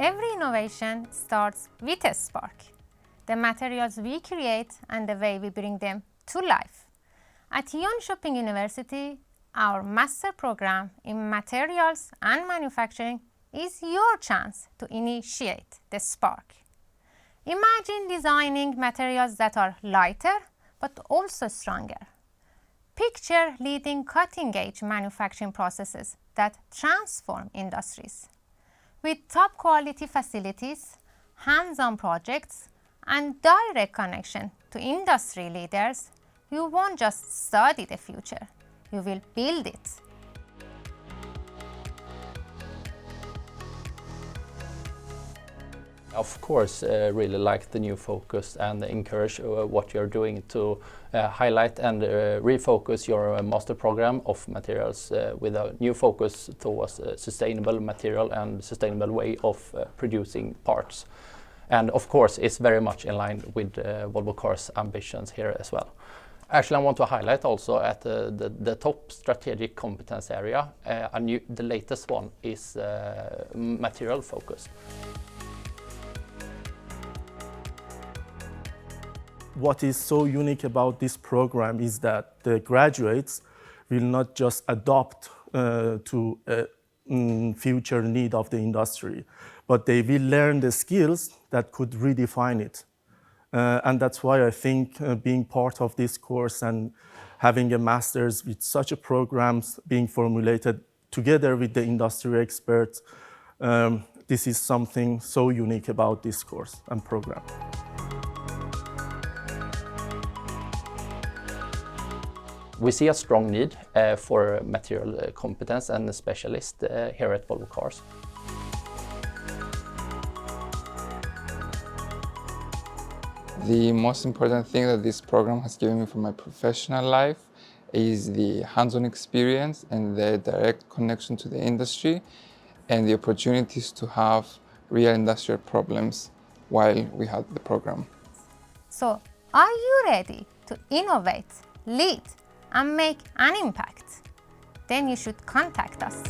Every innovation starts with a spark. The materials we create and the way we bring them to life. At Jönköping University, our master program in materials and manufacturing is your chance to initiate the spark. Imagine designing materials that are lighter but also stronger. Picture leading cutting-edge manufacturing processes that transform industries. With top quality facilities, hands-on projects, and direct connection to industry leaders, you won't just study the future, you will build it. Of course, really like the new focus and encourage what you're doing to highlight and refocus your master program of materials with a new focus towards sustainable material and sustainable way of producing parts. And of course, it's very much in line with Volvo Cars' ambitions here as well. Actually, I want to highlight also at the top strategic competence area, the latest one is material focus. What is so unique about this program is that the graduates will not just adopt to a future need of the industry, but they will learn the skills that could redefine it. And that's why I think being part of this course and having a master's with such a programs being formulated together with the industry experts, this is something so unique about this course and program. We see a strong need for material competence and specialists here at Volvo Cars. The most important thing that this program has given me for my professional life is the hands-on experience and the direct connection to the industry and the opportunities to have real industrial problems while we had the program. So, are you ready to innovate, lead, and make an impact? Then you should contact us.